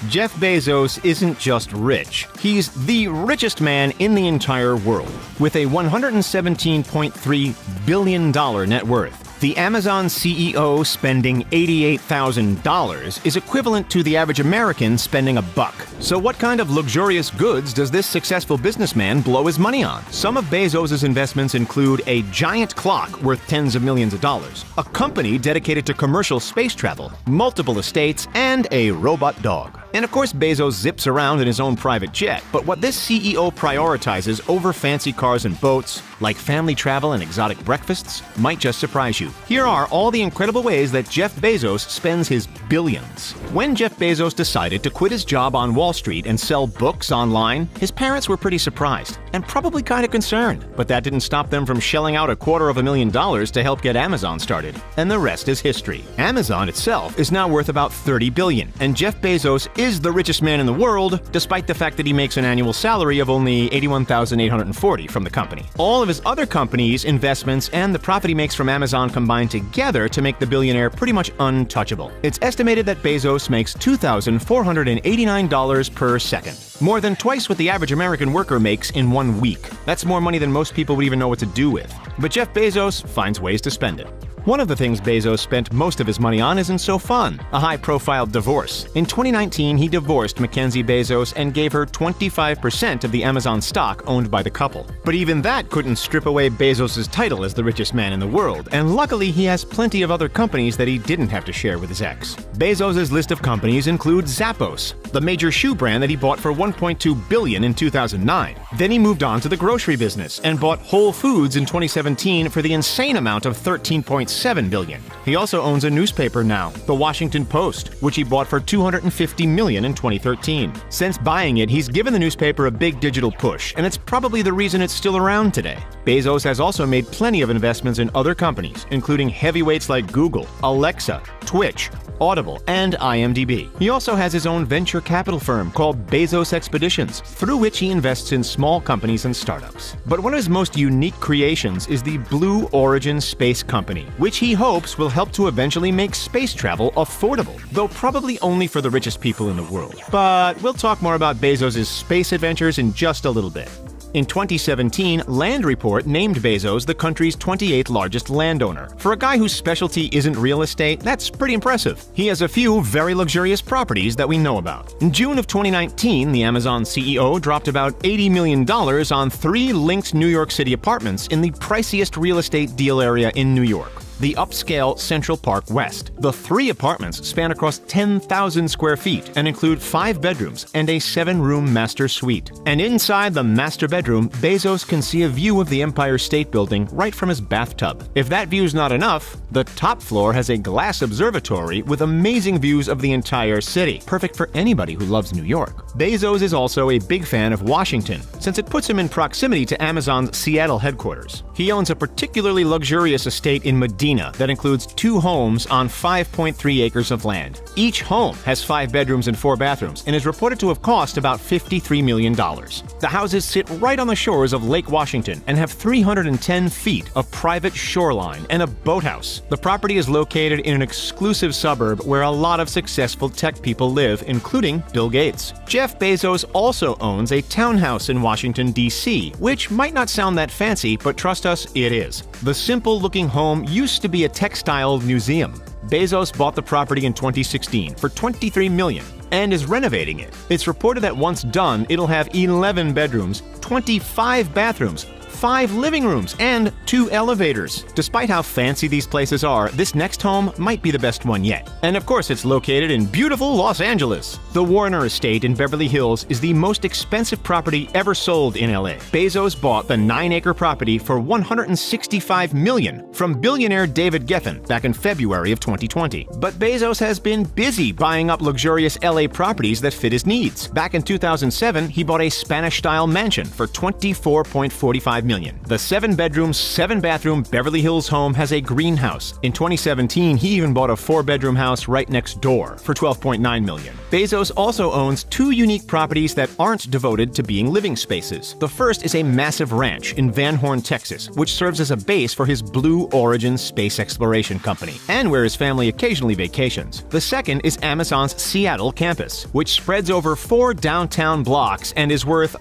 Jeff Bezos isn't just rich. He's the richest man in the entire world, with a $117.3 billion net worth. The Amazon CEO spending $88,000 is equivalent to the average American spending $1. So what kind of luxurious goods does this successful businessman blow his money on? Some of Bezos' investments include a giant clock worth tens of millions of dollars, a company dedicated to commercial space travel, multiple estates, and a robot dog. And of course, Bezos zips around in his own private jet, but what this CEO prioritizes over fancy cars and boats, like family travel and exotic breakfasts, might just surprise you. Here are all the incredible ways that Jeff Bezos spends his billions. When Jeff Bezos decided to quit his job on Wall Street and sell books online, his parents were pretty surprised and probably kind of concerned. But that didn't stop them from shelling out $250,000 to help get Amazon started. And the rest is history. Amazon itself is now worth about $30 billion, and Jeff Bezos is the richest man in the world, despite the fact that he makes an annual salary of only $81,840 from the company. All of his other companies, investments, and the profit he makes from Amazon combine together to make the billionaire pretty much untouchable. It's estimated that Bezos makes $2,489 per second, more than twice what the average American worker makes in 1 week. That's more money than most people would even know what to do with. But Jeff Bezos finds ways to spend it. One of the things Bezos spent most of his money on isn't so fun: a high-profile divorce. In 2019, he divorced Mackenzie Bezos and gave her 25% of the Amazon stock owned by the couple. But even that couldn't strip away Bezos' title as the richest man in the world, and luckily he has plenty of other companies that he didn't have to share with his ex. Bezos' list of companies includes Zappos, the major shoe brand that he bought for $1.2 billion in 2009. Then he moved on to the grocery business and bought Whole Foods in 2017 for the insane amount of $13.7 billion. He also owns a newspaper now, The Washington Post, which he bought for $250 million in 2013. Since buying it, he's given the newspaper a big digital push, and it's probably the reason it's still around today. Bezos has also made plenty of investments in other companies, including heavyweights like Google, Alexa, Twitch, Audible, and IMDb. He also has his own venture capital firm called Bezos Expeditions, through which he invests in small companies and startups. But one of his most unique creations is the Blue Origin Space Company, which he hopes will help to eventually make space travel affordable, though probably only for the richest people in the world. But we'll talk more about Bezos' space adventures in just a little bit. In 2017, Land Report named Bezos the country's 28th largest landowner. For a guy whose specialty isn't real estate, that's pretty impressive. He has a few very luxurious properties that we know about. In June of 2019, the Amazon CEO dropped about $80 million on 3 linked New York City apartments in the priciest real estate deal area in New York, the upscale Central Park West. The 3 apartments span across 10,000 square feet and include 5 bedrooms and a 7-room master suite. And inside the master bedroom, Bezos can see a view of the Empire State Building right from his bathtub. If that view's not enough, the top floor has a glass observatory with amazing views of the entire city, perfect for anybody who loves New York. Bezos is also a big fan of Washington, since it puts him in proximity to Amazon's Seattle headquarters. He owns a particularly luxurious estate in Medina that includes 2 homes on 5.3 acres of land. Each home has 5 bedrooms and 4 bathrooms and is reported to have cost about $53 million. The houses sit right on the shores of Lake Washington and have 310 feet of private shoreline and a boathouse. The property is located in an exclusive suburb where a lot of successful tech people live, including Bill Gates. Jeff Bezos also owns a townhouse in Washington, D.C., which might not sound that fancy, but trust us, it is. The simple-looking home used to be a textile museum. Bezos bought the property in 2016 for $23 million and is renovating it. It's reported that once done, it'll have 11 bedrooms, 25 bathrooms, 5 living rooms, and 2 elevators. Despite how fancy these places are, this next home might be the best one yet. And of course, it's located in beautiful Los Angeles. The Warner Estate in Beverly Hills is the most expensive property ever sold in LA. Bezos bought the 9-acre property for $165 million from billionaire David Geffen back in February of 2020. But Bezos has been busy buying up luxurious LA properties that fit his needs. Back in 2007, he bought a Spanish-style mansion for $24.45 million. The 7-bedroom, 7-bathroom Beverly Hills home has a greenhouse. In 2017, he even bought a 4-bedroom house right next door for $12.9 million. Bezos also owns 2 unique properties that aren't devoted to being living spaces. The first is a massive ranch in Van Horn, Texas, which serves as a base for his Blue Origin space exploration company, and where his family occasionally vacations. The second is Amazon's Seattle campus, which spreads over 4 downtown blocks and is worth,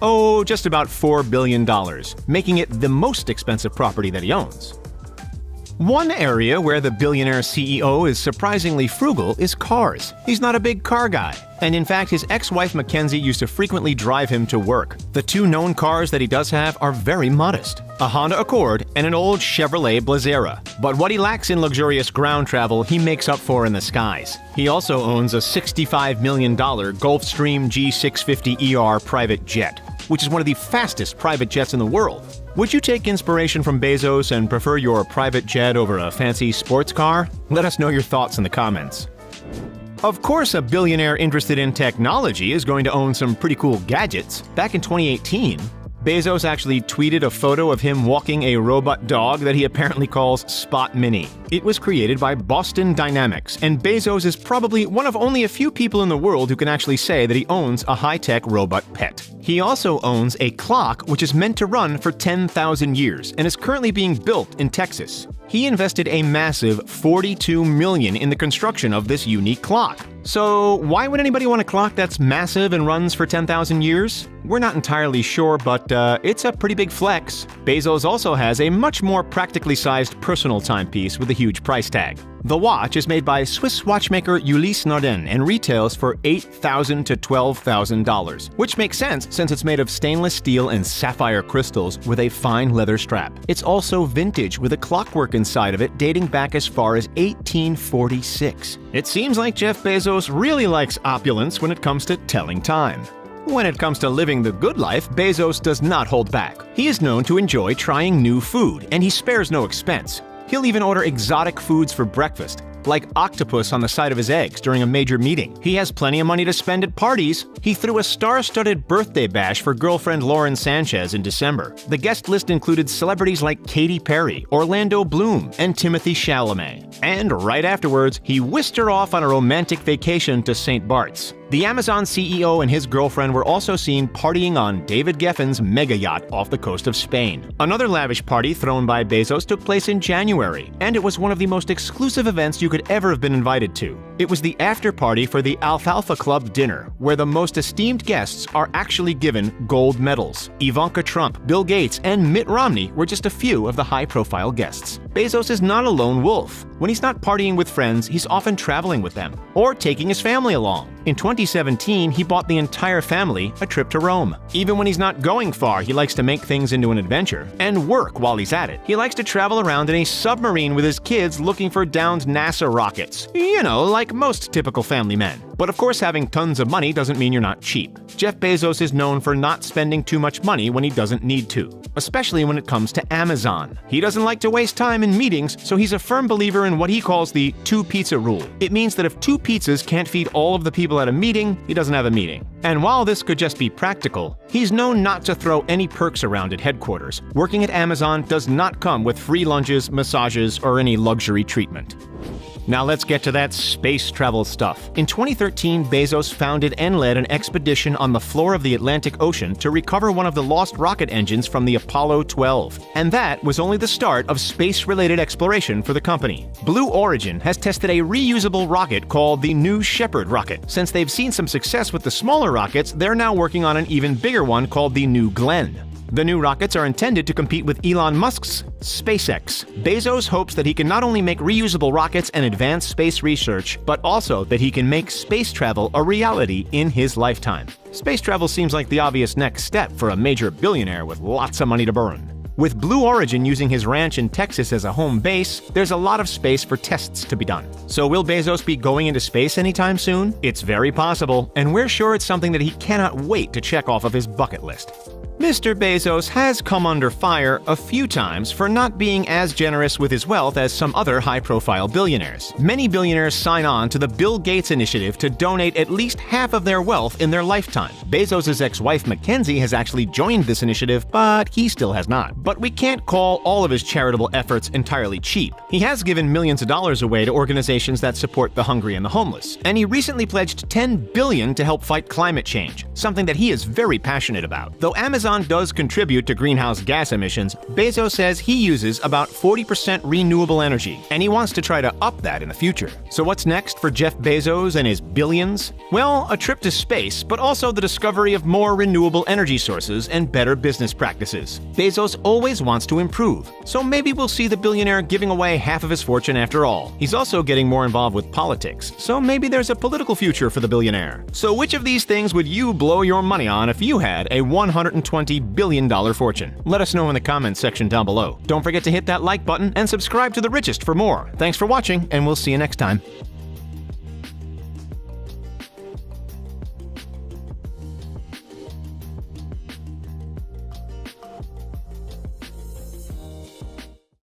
just about $4 billion, making it the most expensive property that he owns. One area where the billionaire CEO is surprisingly frugal is cars. He's not a big car guy. And in fact, his ex-wife Mackenzie used to frequently drive him to work. The 2 known cars that he does have are very modest: a Honda Accord and an old Chevrolet Blazera. But what he lacks in luxurious ground travel, he makes up for in the skies. He also owns a $65 million Gulfstream G650ER private jet, which is one of the fastest private jets in the world. Would you take inspiration from Bezos and prefer your private jet over a fancy sports car? Let us know your thoughts in the comments. Of course, a billionaire interested in technology is going to own some pretty cool gadgets. Back in 2018, Bezos actually tweeted a photo of him walking a robot dog that he apparently calls Spot Mini. It was created by Boston Dynamics, and Bezos is probably one of only a few people in the world who can actually say that he owns a high-tech robot pet. He also owns a clock which is meant to run for 10,000 years and is currently being built in Texas. He invested a massive $42 million in the construction of this unique clock. So why would anybody want a clock that's massive and runs for 10,000 years? We're not entirely sure, but it's a pretty big flex. Bezos also has a much more practically sized personal timepiece with a huge price tag. The watch is made by Swiss watchmaker Ulysse Nardin and retails for $8,000 to $12,000, which makes sense since it's made of stainless steel and sapphire crystals with a fine leather strap. It's also vintage with a clockwork inside of it dating back as far as 1846. It seems like Jeff Bezos really likes opulence when it comes to telling time. When it comes to living the good life, Bezos does not hold back. He is known to enjoy trying new food, and he spares no expense. He'll even order exotic foods for breakfast, like octopus on the side of his eggs during a major meeting. He has plenty of money to spend at parties. He threw a star-studded birthday bash for girlfriend Lauren Sanchez in December. The guest list included celebrities like Katy Perry, Orlando Bloom, and Timothée Chalamet. And right afterwards, he whisked her off on a romantic vacation to St. Bart's. The Amazon CEO and his girlfriend were also seen partying on David Geffen's mega yacht off the coast of Spain. Another lavish party thrown by Bezos took place in January, and it was one of the most exclusive events you could ever have been invited to. It was the after party for the Alfalfa Club dinner, where the most esteemed guests are actually given gold medals. Ivanka Trump, Bill Gates, and Mitt Romney were just a few of the high-profile guests. Bezos is not a lone wolf. When he's not partying with friends, he's often traveling with them, or taking his family along. In 2017, he bought the entire family a trip to Rome. Even when he's not going far, he likes to make things into an adventure, and work while he's at it. He likes to travel around in a submarine with his kids looking for downed NASA rockets. You know, like most typical family men. But of course, having tons of money doesn't mean you're not cheap. Jeff Bezos is known for not spending too much money when he doesn't need to, especially when it comes to Amazon. He doesn't like to waste time in meetings, so he's a firm believer in what he calls the 2-pizza rule. It means that if 2 pizzas can't feed all of the people at a meeting, he doesn't have a meeting. And while this could just be practical, he's known not to throw any perks around at headquarters. Working at Amazon does not come with free lunches, massages, or any luxury treatment. Now let's get to that space travel stuff. In 2013, Bezos founded and led an expedition on the floor of the Atlantic Ocean to recover one of the lost rocket engines from the Apollo 12. And that was only the start of space-related exploration for the company. Blue Origin has tested a reusable rocket called the New Shepard rocket. Since they've seen some success with the smaller rockets, they're now working on an even bigger one called the New Glenn. The new rockets are intended to compete with Elon Musk's SpaceX. Bezos hopes that he can not only make reusable rockets and advance space research, but also that he can make space travel a reality in his lifetime. Space travel seems like the obvious next step for a major billionaire with lots of money to burn. With Blue Origin using his ranch in Texas as a home base, there's a lot of space for tests to be done. So will Bezos be going into space anytime soon? It's very possible, and we're sure it's something that he cannot wait to check off of his bucket list. Mr. Bezos has come under fire a few times for not being as generous with his wealth as some other high-profile billionaires. Many billionaires sign on to the Bill Gates initiative to donate at least half of their wealth in their lifetime. Bezos' ex-wife Mackenzie has actually joined this initiative, but he still has not. But we can't call all of his charitable efforts entirely cheap. He has given millions of dollars away to organizations that support the hungry and the homeless. And he recently pledged $10 billion to help fight climate change, something that he is very passionate about. Though Amazon does contribute to greenhouse gas emissions, Bezos says he uses about 40% renewable energy, and he wants to try to up that in the future. So what's next for Jeff Bezos and his billions? Well, a trip to space, but also the discovery of more renewable energy sources and better business practices. Bezos always wants to improve, so maybe we'll see the billionaire giving away half of his fortune after all. He's also getting more involved with politics, so maybe there's a political future for the billionaire. So which of these things would you blow your money on if you had a $120 billion fortune? Let us know in the comments section down below. Don't forget to hit that like button and subscribe to The Richest for more. Thanks for watching, and we'll see you next time.